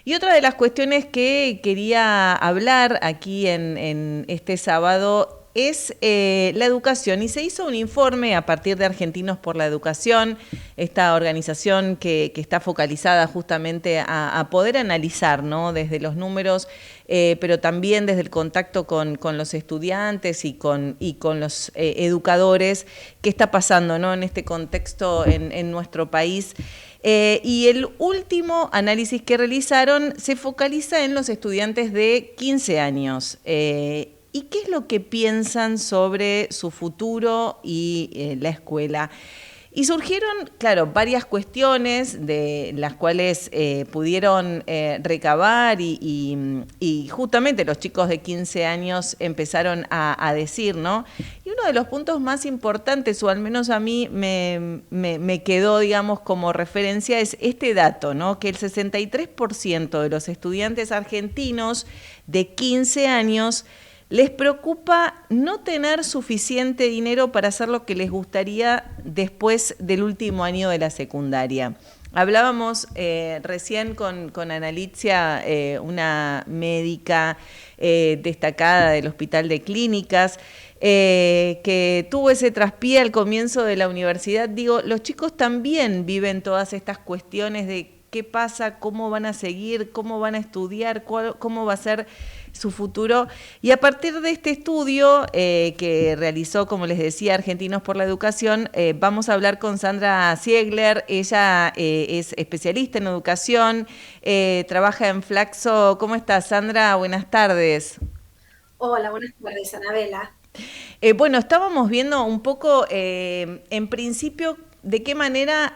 Y otra de las cuestiones que quería hablar aquí en este sábado es la educación, y se hizo un informe a partir de Argentinos por la Educación, esta organización que está focalizada justamente a poder analizar, ¿no? Desde los números, pero también desde el contacto con los estudiantes y con los educadores, qué está pasando, ¿no? En este contexto en nuestro país. Y el último análisis que realizaron se focaliza en los estudiantes de 15 años. ¿Y qué es lo que piensan sobre su futuro y la escuela? Y surgieron, claro, varias cuestiones de las cuales pudieron recabar y justamente los chicos de 15 años empezaron a decir, ¿no? Y uno de los puntos más importantes, o al menos a mí me quedó, digamos, como referencia, es este dato, ¿no? Que el 63% de los estudiantes argentinos de 15 años les preocupa no tener suficiente dinero para hacer lo que les gustaría después del último año de la secundaria. Hablábamos recién con Analicia, una médica destacada del Hospital de Clínicas, que tuvo ese traspié al comienzo de la universidad. Digo, los chicos también viven todas estas cuestiones de qué pasa, cómo van a seguir, cómo van a estudiar, cómo va a ser su futuro. Y a partir de este estudio que realizó, como les decía, Argentinos por la Educación, vamos a hablar con Sandra Ziegler. Ella es especialista en educación, trabaja en Flaxo. ¿Cómo estás, Sandra? Buenas tardes. Hola, buenas tardes, Anabela. Bueno, estábamos viendo un poco, en principio, de qué manera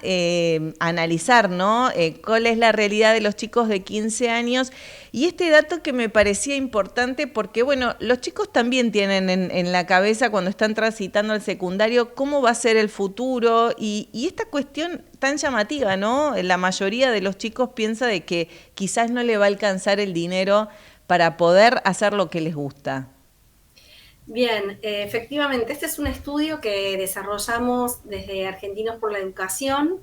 analizar, ¿no? Cuál es la realidad de los chicos de 15 años. Y este dato que me parecía importante porque, bueno, los chicos también tienen en la cabeza cuando están transitando el secundario cómo va a ser el futuro y esta cuestión tan llamativa, ¿no? La mayoría de los chicos piensa de que quizás no le va a alcanzar el dinero para poder hacer lo que les gusta. Bien, efectivamente, este es un estudio que desarrollamos desde Argentinos por la Educación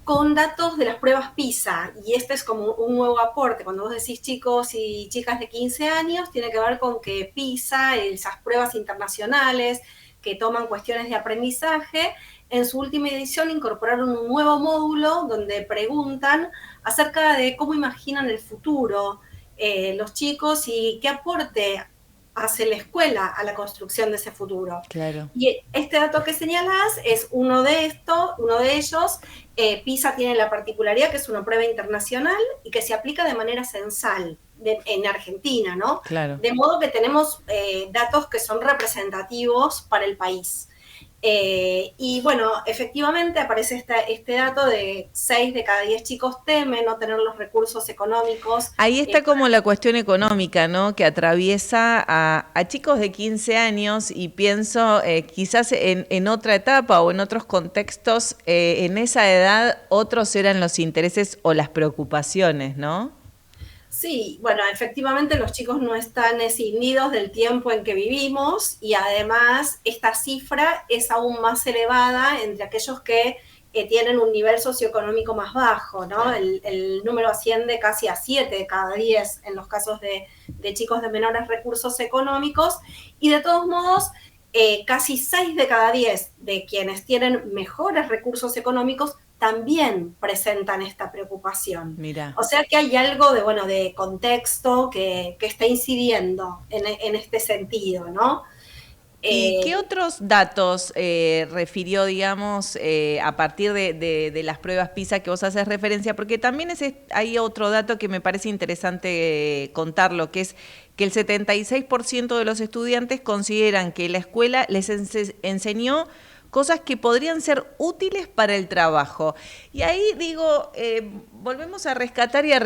con datos de las pruebas PISA. Y este es como un nuevo aporte. Cuando vos decís chicos y chicas de 15 años, tiene que ver con que PISA, esas pruebas internacionales que toman cuestiones de aprendizaje, en su última edición incorporaron un nuevo módulo donde preguntan acerca de cómo imaginan el futuro los chicos y qué aporte hace la escuela a la construcción de ese futuro. Claro. Y este dato que señalás es uno de estos, uno de ellos. PISA tiene la particularidad que es una prueba internacional y que se aplica de manera censal en Argentina, ¿no? Claro. De modo que tenemos datos que son representativos para el país. Y bueno, efectivamente aparece este dato de 6 de cada 10 chicos temen no tener los recursos económicos. Ahí está como la cuestión económica, ¿no? Que atraviesa a chicos de 15 años y pienso quizás en otra etapa o en otros contextos, en esa edad otros eran los intereses o las preocupaciones, ¿no? Sí, bueno, efectivamente los chicos no están escindidos del tiempo en que vivimos y además esta cifra es aún más elevada entre aquellos que tienen un nivel socioeconómico más bajo, ¿no? Claro. El número asciende casi a 7 de cada 10 en los casos de chicos de menores recursos económicos y de todos modos casi 6 de cada 10 de quienes tienen mejores recursos económicos también presentan esta preocupación. Mira. O sea que hay algo de, bueno, de contexto que está incidiendo en este sentido, ¿no? ¿Y qué Eh, otros datos refirió, digamos, a partir de las pruebas PISA que vos haces referencia? Porque también hay otro dato que me parece interesante contarlo, que es que el 76% de los estudiantes consideran que la escuela les enseñó cosas que podrían ser útiles para el trabajo. Y ahí digo, volvemos a rescatar y a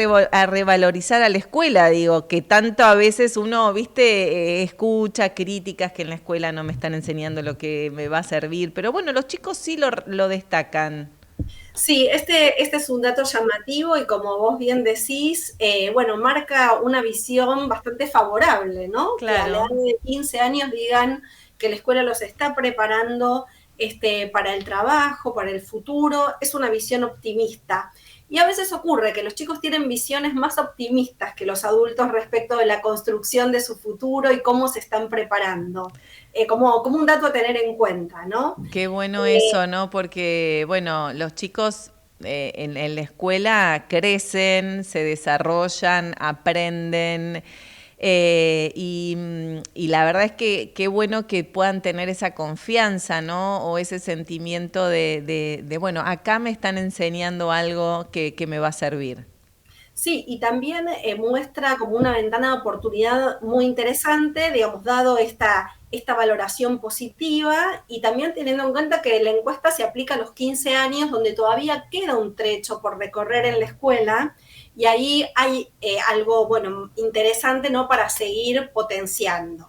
revalorizar a la escuela, digo, que tanto a veces uno, viste, escucha críticas que en la escuela no me están enseñando lo que me va a servir, pero bueno, los chicos sí lo destacan. sí, este es un dato llamativo y como vos bien decís, bueno, marca una visión bastante favorable, ¿no? Que a la edad Claro. de 15 años digan que la escuela los está preparando para el trabajo, para el futuro, es una visión optimista. Y a veces ocurre que los chicos tienen visiones más optimistas que los adultos respecto de la construcción de su futuro y cómo se están preparando, como un dato a tener en cuenta, ¿no? Qué bueno eso, ¿no? Porque, bueno, los chicos en la escuela crecen, se desarrollan, aprenden. Y la verdad es que qué bueno que puedan tener esa confianza, ¿no? O ese sentimiento de bueno, acá me están enseñando algo que me va a servir. Sí, y también muestra como una ventana de oportunidad muy interesante, digamos, dado esta valoración positiva y también teniendo en cuenta que la encuesta se aplica a los 15 años, donde todavía queda un trecho por recorrer en la escuela, y ahí hay algo, bueno, interesante, ¿no?, para seguir potenciando.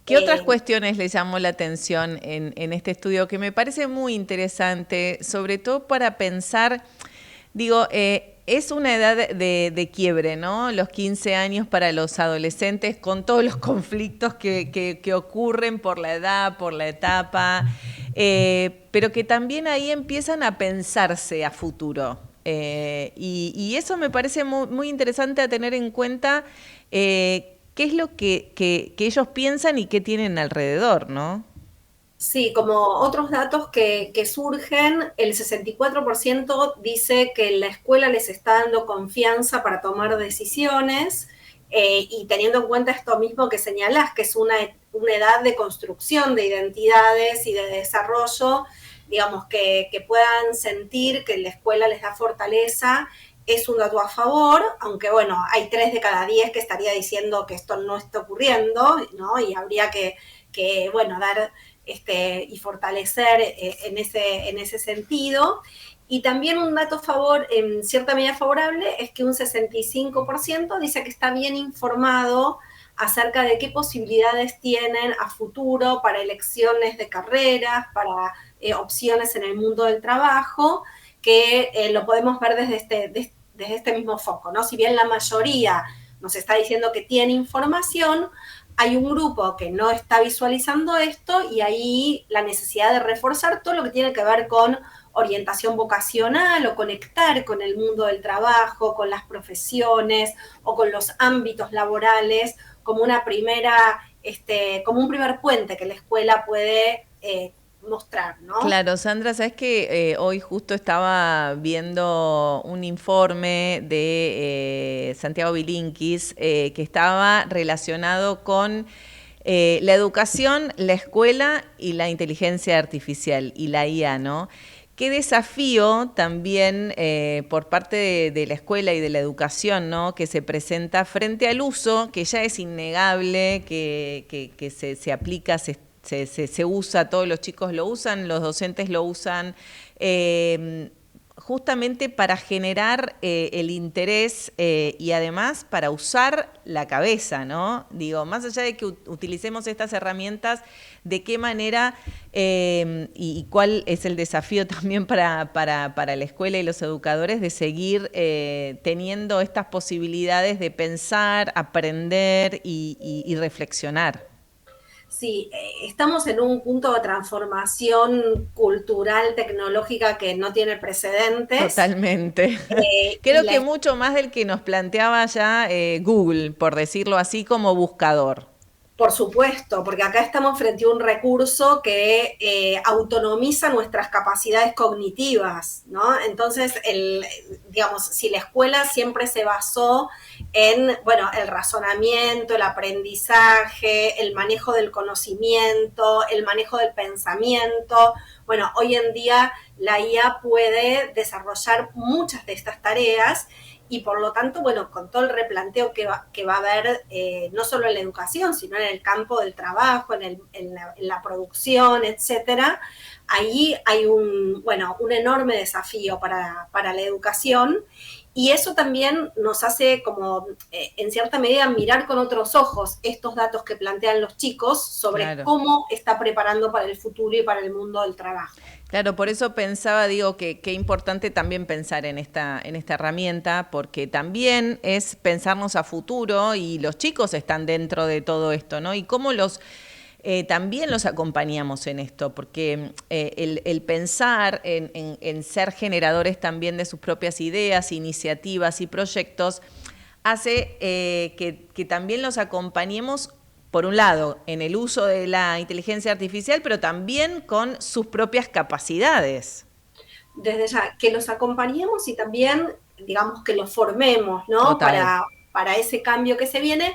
¿Qué otras cuestiones le llamó la atención en este estudio? Que me parece muy interesante, sobre todo para pensar, digo, es una edad de quiebre, ¿no? Los 15 años para los adolescentes, con todos los conflictos que ocurren por la edad, por la etapa, pero que también ahí empiezan a pensarse a futuro. Y eso me parece muy, muy interesante a tener en cuenta. ¿Qué es lo que ellos piensan y qué tienen alrededor, no? Sí, como otros datos que surgen, el 64% dice que la escuela les está dando confianza para tomar decisiones, y teniendo en cuenta esto mismo que señalás, que es una edad de construcción de identidades y de desarrollo, digamos, que puedan sentir que la escuela les da fortaleza, es un dato a favor, aunque bueno, hay 3 de cada 10 que estaría diciendo que esto no está ocurriendo, ¿no? Y habría que bueno, dar y fortalecer en ese sentido. Y también un dato en cierta medida favorable es que un 65% dice que está bien informado acerca de qué posibilidades tienen a futuro para elecciones de carreras, para opciones en el mundo del trabajo, que lo podemos ver desde este mismo foco, ¿no? Si bien la mayoría nos está diciendo que tiene información, hay un grupo que no está visualizando esto y ahí la necesidad de reforzar todo lo que tiene que ver con orientación vocacional o conectar con el mundo del trabajo, con las profesiones o con los ámbitos laborales como como un primer puente que la escuela puede mostrar, ¿no? Claro, Sandra, sabes que hoy justo estaba viendo un informe de Santiago Bilinkis que estaba relacionado con la educación, la escuela y la inteligencia artificial y la IA, ¿no? Qué desafío también por parte de la escuela y de la educación, ¿no? Que se presenta frente al uso, que ya es innegable, que se aplica, se usa, todos los chicos lo usan, los docentes lo usan, justamente para generar el interés y además para usar la cabeza, ¿no? Digo, más allá de que utilicemos estas herramientas, ¿de qué manera y cuál es el desafío también para la escuela y los educadores de seguir teniendo estas posibilidades de pensar, aprender y reflexionar? Sí, estamos en un punto de transformación cultural, tecnológica que no tiene precedentes. Totalmente. Y Creo que mucho más del que nos planteaba ya Google, por decirlo así, como buscador. por supuesto, porque acá estamos frente a un recurso que autonomiza nuestras capacidades cognitivas, ¿no? Entonces, digamos, si la escuela siempre se basó en, bueno, el razonamiento, el aprendizaje, el manejo del conocimiento, el manejo del pensamiento, bueno, hoy en día la IA puede desarrollar muchas de estas tareas y por lo tanto, bueno, con todo el replanteo que va a haber, no solo en la educación, sino en el campo del trabajo, en la producción, etcétera, ahí hay un enorme desafío para la educación y eso también nos hace como, en cierta medida, mirar con otros ojos estos datos que plantean los chicos sobre Claro. cómo está preparando para el futuro y para el mundo del trabajo. Claro, por eso pensaba, digo, que qué importante también pensar en esta herramienta, porque también es pensarnos a futuro y los chicos están dentro de todo esto, ¿no? Y cómo también los acompañamos en esto, porque el pensar en ser generadores también de sus propias ideas, iniciativas y proyectos hace que también los acompañemos, por un lado, en el uso de la inteligencia artificial, pero también con sus propias capacidades. Desde ya, que los acompañemos y también, digamos, que los formemos, ¿no? Total. Para ese cambio que se viene,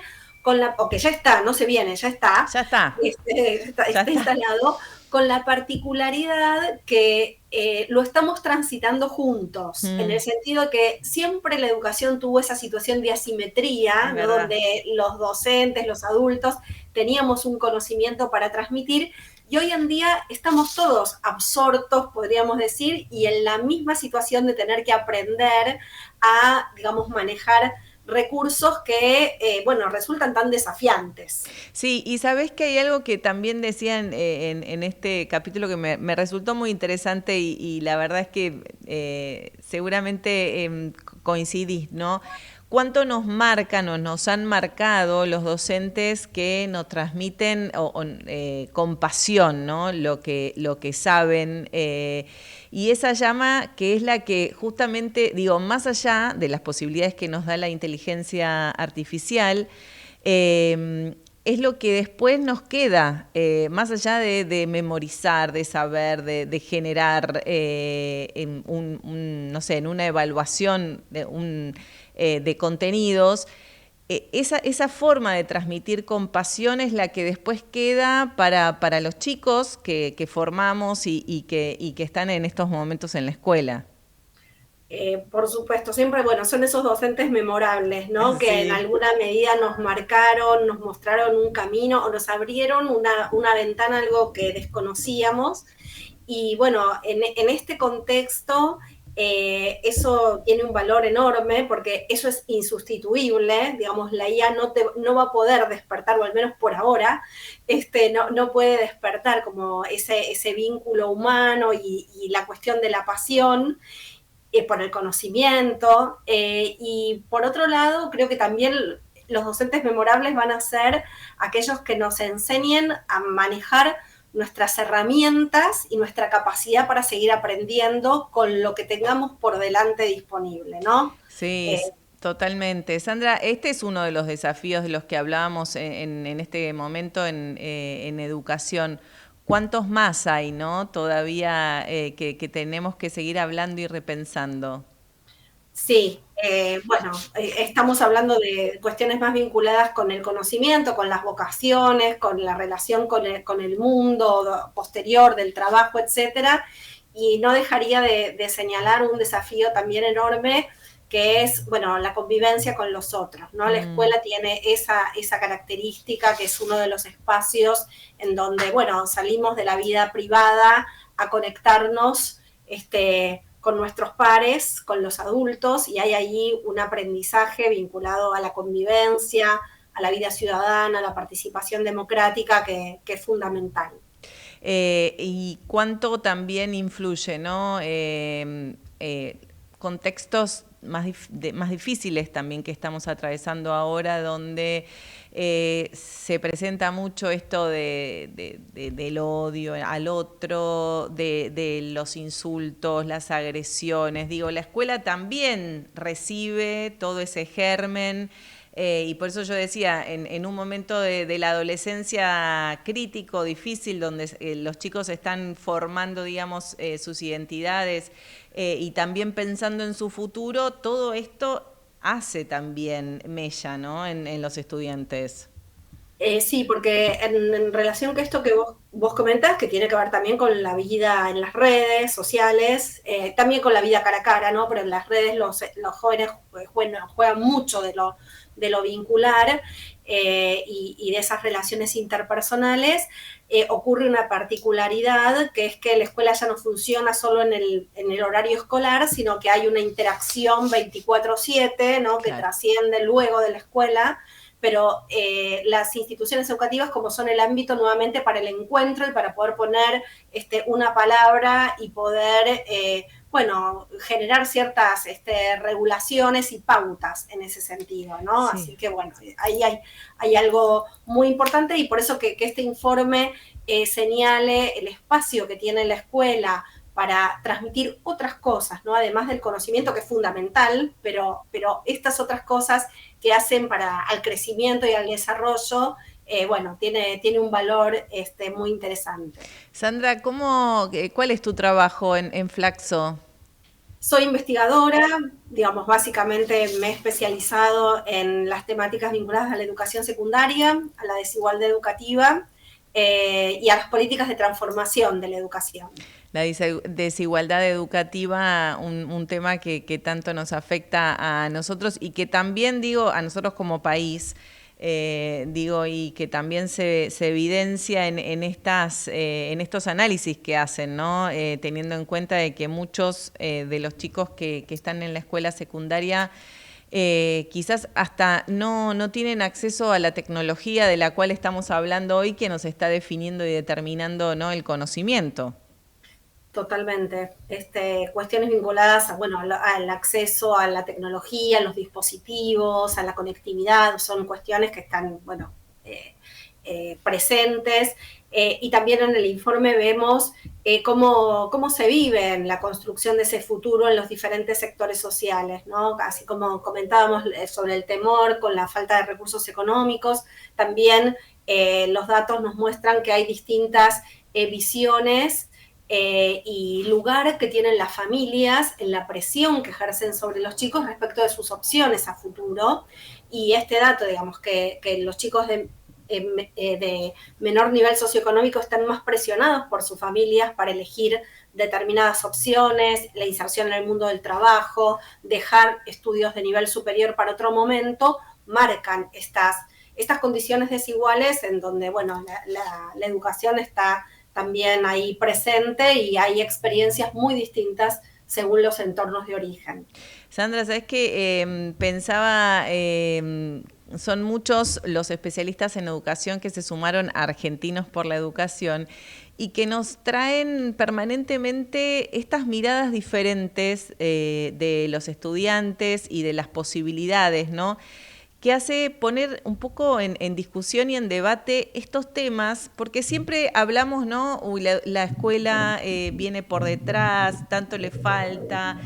o que ya está, no se viene, ya está, Ya está. Ya está está. instalado, con la particularidad que lo estamos transitando juntos, en el sentido que siempre la educación tuvo esa situación de asimetría, Es ¿no? verdad. Donde los docentes, los adultos, teníamos un conocimiento para transmitir, y hoy en día estamos todos absortos, podríamos decir, y en la misma situación de tener que aprender a, digamos, manejar recursos que, bueno, resultan tan desafiantes. Sí, y sabés que hay algo que también decían en este capítulo que me resultó muy interesante y la verdad es que seguramente coincidís, ¿no? ¿Cuánto nos marcan o nos han marcado los docentes que nos transmiten con pasión, ¿no? Lo que saben. Y esa llama que es la que justamente, digo, más allá de las posibilidades que nos da la inteligencia artificial, es lo que después nos queda, más allá de memorizar, de saber, de generar no sé, en una evaluación de contenidos. Esa forma de transmitir con pasión es la que después queda para los chicos que formamos y que están en estos momentos en la escuela. Por supuesto, siempre, bueno, son esos docentes memorables, ¿no? Que en Sí. alguna medida nos marcaron, nos mostraron un camino o nos abrieron una ventana, algo que desconocíamos. Y bueno, en este contexto, eso tiene un valor enorme porque eso es insustituible, digamos, la IA no va a poder despertar, o al menos por ahora, no puede despertar como ese vínculo humano y la cuestión de la pasión, por el conocimiento, y por otro lado, creo que también los docentes memorables van a ser aquellos que nos enseñen a manejar nuestras herramientas y nuestra capacidad para seguir aprendiendo con lo que tengamos por delante disponible, ¿no? Sí, totalmente. Sandra, este es uno de los desafíos de los que hablábamos en este momento en educación. ¿Cuántos más hay, no? Todavía que tenemos que seguir hablando y repensando. Sí, bueno, estamos hablando de cuestiones más vinculadas con el conocimiento, con las vocaciones, con la relación con el mundo posterior del trabajo, etcétera, y no dejaría de señalar un desafío también enorme que es, bueno, la convivencia con los otros, ¿no? La escuela tiene esa característica que es uno de los espacios en donde, bueno, salimos de la vida privada a conectarnos, con nuestros pares, con los adultos, y hay ahí un aprendizaje vinculado a la convivencia, a la vida ciudadana, a la participación democrática, que es fundamental. Y cuánto también influye, ¿no? Contextos más difíciles también que estamos atravesando ahora, donde se presenta mucho esto del odio al otro, de los insultos, las agresiones. Digo, la escuela también recibe todo ese germen. Y por eso yo decía, en un momento de la adolescencia crítico, difícil, donde los chicos están formando, digamos, sus identidades y también pensando en su futuro, todo esto hace también mella, ¿no? En los estudiantes. Sí, porque en relación con esto que vos comentás, que tiene que ver también con la vida en las redes sociales, también con la vida cara a cara, ¿no? Pero en las redes los jóvenes juegan mucho de lo vincular, y de esas relaciones interpersonales. Ocurre una particularidad, que es que la escuela ya no funciona solo en el horario escolar, sino que hay una interacción 24/7, ¿no? Que Claro. trasciende luego de la escuela, pero las instituciones educativas como son el ámbito nuevamente para el encuentro y para poder poner una palabra y poder bueno, generar ciertas regulaciones y pautas en ese sentido, ¿no? Sí. Así que bueno, ahí hay algo muy importante y por eso que este informe señale el espacio que tiene la escuela para transmitir otras cosas, ¿no? Además del conocimiento que es fundamental, pero estas otras cosas que hacen para al crecimiento y al desarrollo, bueno, tiene un valor muy interesante. Sandra, ¿cuál es tu trabajo en Flaxo? Soy investigadora, digamos, básicamente me he especializado en las temáticas vinculadas a la educación secundaria, a la desigualdad educativa y a las políticas de transformación de la educación. La desigualdad educativa, un tema que tanto nos afecta a nosotros y que también, digo, a nosotros como país, digo, y que también se evidencia en estos análisis que hacen, ¿no? Teniendo en cuenta de que muchos de los chicos que están en la escuela secundaria quizás hasta no tienen acceso a la tecnología de la cual estamos hablando hoy, que nos está definiendo y determinando, ¿no?, el conocimiento. Totalmente. Cuestiones vinculadas a, bueno, al acceso a la tecnología, a los dispositivos, a la conectividad, son cuestiones que están, bueno, presentes. Y también en el informe vemos cómo se vive en la construcción de ese futuro en los diferentes sectores sociales, ¿no? Así como comentábamos sobre el temor con la falta de recursos económicos, también los datos nos muestran que hay distintas visiones y lugares que tienen las familias en la presión que ejercen sobre los chicos respecto de sus opciones a futuro. Y este dato, digamos, que los chicos de menor nivel socioeconómico están más presionados por sus familias para elegir determinadas opciones, la inserción en el mundo del trabajo, dejar estudios de nivel superior para otro momento, marcan estas condiciones desiguales en donde, bueno, la educación está también ahí presente y hay experiencias muy distintas según los entornos de origen. Sandra, ¿sabes qué? Pensaba, son muchos los especialistas en educación que se sumaron a Argentinos por la Educación y que nos traen permanentemente estas miradas diferentes de los estudiantes y de las posibilidades, ¿no?, que hace poner un poco en discusión y en debate estos temas, porque siempre hablamos, ¿no? Uy, la escuela viene por detrás, tanto le falta,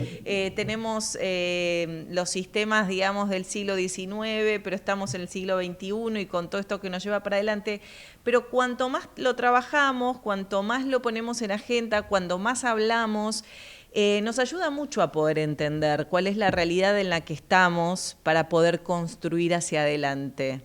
tenemos los sistemas, digamos, del siglo XIX, pero estamos en el siglo XXI y con todo esto que nos lleva para adelante, pero cuanto más lo trabajamos, cuanto más lo ponemos en agenda, cuando más hablamos, nos ayuda mucho a poder entender cuál es la realidad en la que estamos para poder construir hacia adelante.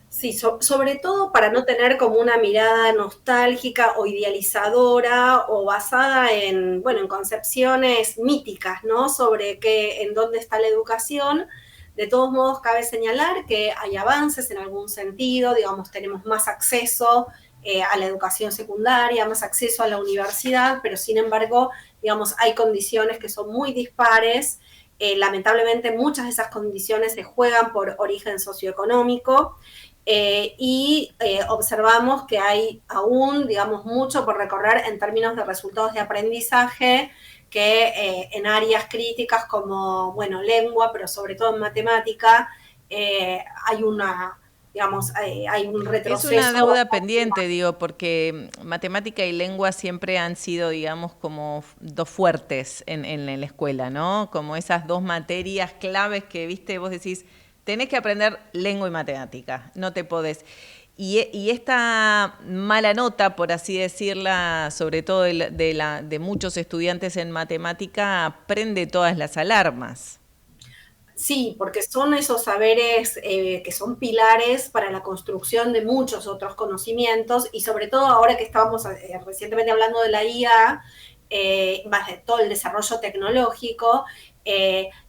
Sí, sobre todo para no tener como una mirada nostálgica o idealizadora o basada en, bueno, en concepciones míticas, ¿no? Sobre en dónde está la educación. De todos modos, cabe señalar que hay avances en algún sentido, digamos, tenemos más acceso a la educación secundaria, más acceso a la universidad, pero sin embargo, digamos, hay condiciones que son muy dispares. Lamentablemente, muchas de esas condiciones se juegan por origen socioeconómico. Observamos que hay aún, digamos, mucho por recorrer en términos de resultados de aprendizaje, que en áreas críticas como, bueno, lengua, pero sobre todo en matemática, hay digamos, hay un Es una retroceso deuda bastante pendiente, grande. digo, porque matemática y lengua siempre han sido, digamos, como dos fuertes en la escuela, ¿no? Como esas dos materias claves que, viste, vos decís, tenés que aprender lengua y matemática, no te podés. Y esta mala nota, por así decirla, sobre todo de muchos estudiantes en matemática, prende todas las alarmas. Sí, porque son esos saberes que son pilares para la construcción de muchos otros conocimientos y sobre todo ahora que estábamos recientemente hablando de la IA, más de todo el desarrollo tecnológico,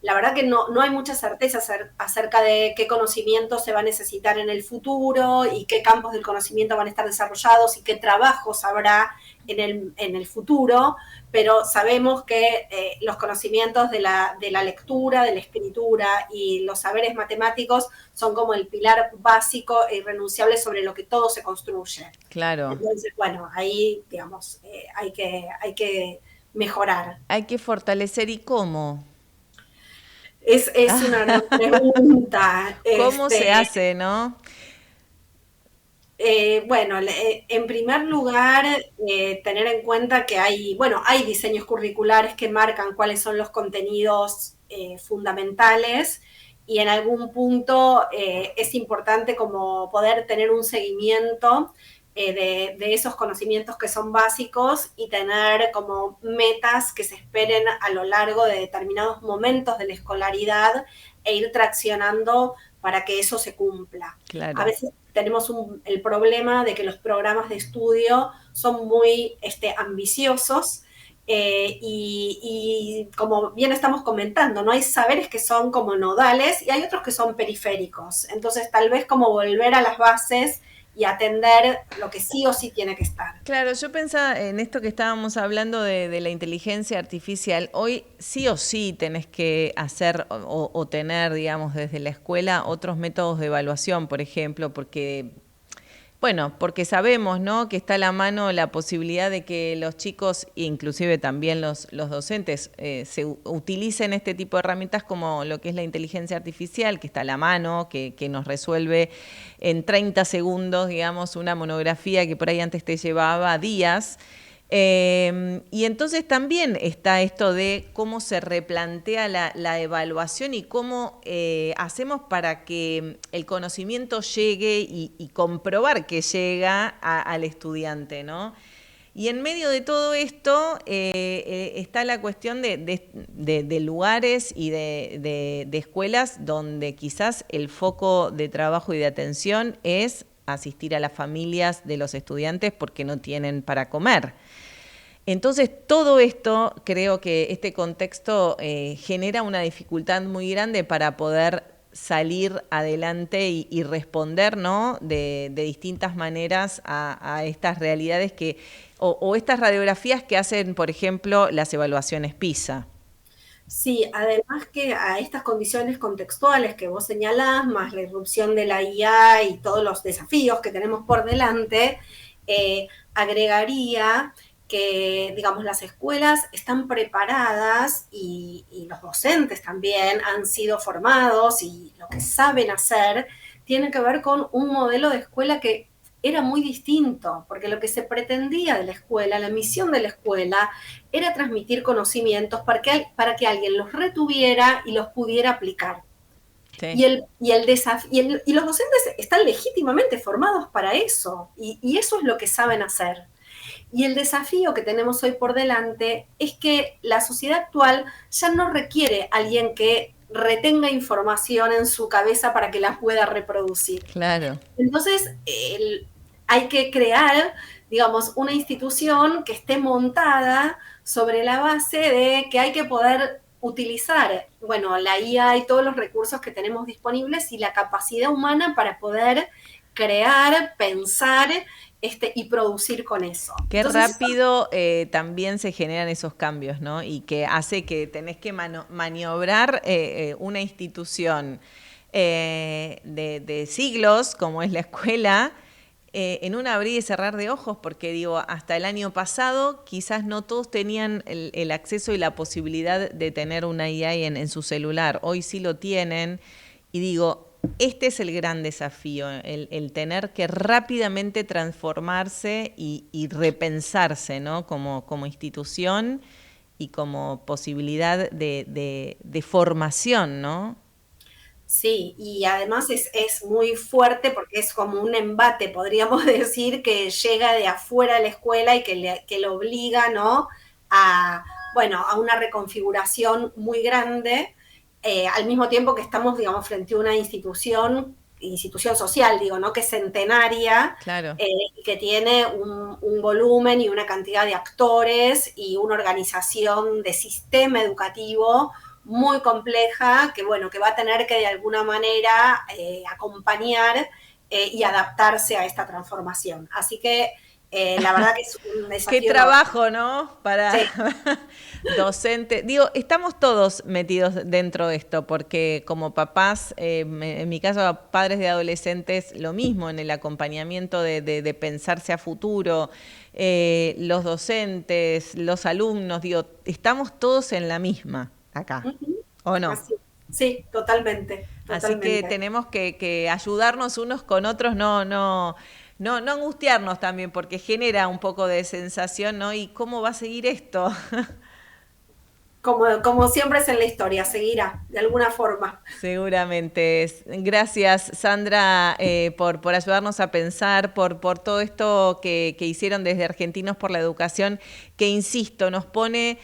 la verdad que no hay mucha certeza acerca de qué conocimientos se va a necesitar en el futuro y qué campos del conocimiento van a estar desarrollados y qué trabajos habrá en el futuro, pero sabemos que los conocimientos de la lectura, de la escritura y los saberes matemáticos son como el pilar básico e irrenunciable sobre lo que todo se construye. Claro. Entonces, bueno, ahí, digamos, hay que mejorar. Hay que fortalecer, ¿y cómo? Es una gran pregunta. ¿Cómo se hace, no? Bueno, en primer lugar, tener en cuenta que hay diseños curriculares que marcan cuáles son los contenidos fundamentales y en algún punto es importante como poder tener un seguimiento de esos conocimientos que son básicos y tener como metas que se esperen a lo largo de determinados momentos de la escolaridad e ir traccionando para que eso se cumpla. A Claro. veces tenemos el problema de que los programas de estudio son muy ambiciosos y como bien estamos comentando, ¿no? Hay saberes que son como nodales y hay otros que son periféricos. Entonces, tal vez como volver a las bases y atender lo que sí o sí tiene que estar. Claro, yo pensaba en esto que estábamos hablando de la inteligencia artificial. Hoy sí o sí tenés que hacer o tener, digamos, desde la escuela otros métodos de evaluación, por ejemplo, porque bueno, porque sabemos, ¿no?, que está a la mano la posibilidad de que los chicos, inclusive también los docentes, utilicen este tipo de herramientas como lo que es la inteligencia artificial, que está a la mano, que nos resuelve en 30 segundos, digamos, una monografía que por ahí antes te llevaba días. Y entonces también está esto de cómo se replantea la evaluación y cómo hacemos para que el conocimiento llegue y comprobar que llega al estudiante, ¿no? Y en medio de todo esto está la cuestión de lugares y de escuelas donde quizás el foco de trabajo y de atención es asistir a las familias de los estudiantes porque no tienen para comer. Entonces, todo esto, creo que este contexto genera una dificultad muy grande para poder salir adelante y responder, ¿no?, de distintas maneras a estas realidades o estas radiografías que hacen, por ejemplo, las evaluaciones PISA. Sí, además que a estas condiciones contextuales que vos señalás, más la irrupción de la IA y todos los desafíos que tenemos por delante, agregaría que, digamos, las escuelas están preparadas y los docentes también han sido formados y lo que saben hacer tiene que ver con un modelo de escuela que era muy distinto, porque lo que se pretendía de la escuela, la misión de la escuela, era transmitir conocimientos para que alguien los retuviera y los pudiera aplicar. Sí. Y los docentes están legítimamente formados para eso, y eso es lo que saben hacer. Y el desafío que tenemos hoy por delante es que la sociedad actual ya no requiere a alguien que retenga información en su cabeza para que la pueda reproducir. Claro. Entonces, hay que crear, digamos, una institución que esté montada sobre la base de que hay que poder utilizar, bueno, la IA y todos los recursos que tenemos disponibles y la capacidad humana para poder crear, pensar y producir con eso. Qué Entonces, rápido también se generan esos cambios, ¿no? Y que hace que tenés que maniobrar una institución de siglos, como es la escuela, en un abrir y cerrar de ojos, porque digo, hasta el año pasado quizás no todos tenían el acceso y la posibilidad de tener una IA en su celular. Hoy sí lo tienen y digo, este es el gran desafío, el tener que rápidamente transformarse y repensarse, ¿no?, como institución y como posibilidad de formación, ¿no? sí, y además es muy fuerte porque es como un embate, podríamos decir, que llega de afuera de la escuela y que lo obliga, ¿no?, a, bueno, a una reconfiguración muy grande, al mismo tiempo que estamos, digamos, frente a una institución social, digo, ¿no?, que es centenaria, Claro. que tiene un volumen y una cantidad de actores y una organización de sistema educativo muy compleja que, bueno, que va a tener que de alguna manera acompañar y adaptarse a esta transformación. Así que La verdad que es un Qué desafío enorme. trabajo, ¿no? Para Sí. docente. Digo, estamos todos metidos dentro de esto, porque como papás, en mi caso, padres de adolescentes, lo mismo en el acompañamiento de pensarse a futuro, los docentes, los alumnos, digo, estamos todos en la misma acá, Ujú. ¿o no? Así. Sí, totalmente, Así que totalmente. tenemos que ayudarnos unos con otros, no angustiarnos también, porque genera un poco de sensación, ¿no? ¿Y cómo va a seguir esto? Como siempre es en la historia, seguirá de alguna forma. Seguramente. Gracias, Sandra, por ayudarnos a pensar, por todo esto que hicieron desde Argentinos por la Educación, que insisto, nos pone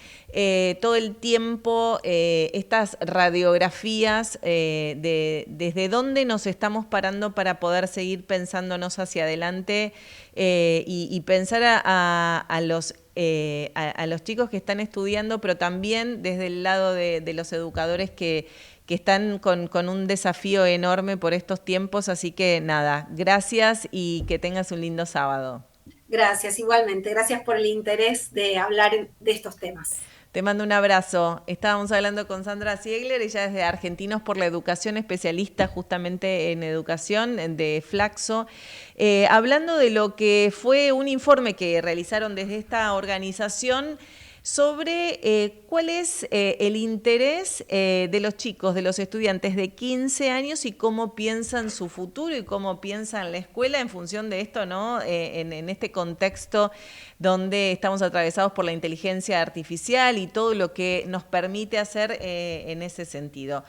todo el tiempo estas radiografías desde dónde nos estamos parando para poder seguir pensándonos hacia adelante y pensar a los chicos que están estudiando, pero también desde el lado de los educadores que están con un desafío enorme por estos tiempos. Así que nada, gracias y que tengas un lindo sábado. Gracias, igualmente. Gracias por el interés de hablar de estos temas. Te mando un abrazo. Estábamos hablando con Sandra Ziegler, ella es de Argentinos por la Educación, especialista justamente en educación de Flaxo, hablando de lo que fue un informe que realizaron desde esta organización sobre cuál es el interés de los chicos, de los estudiantes de 15 años y cómo piensan su futuro y cómo piensan la escuela en función de esto, ¿no? En este contexto donde estamos atravesados por la inteligencia artificial y todo lo que nos permite hacer en ese sentido.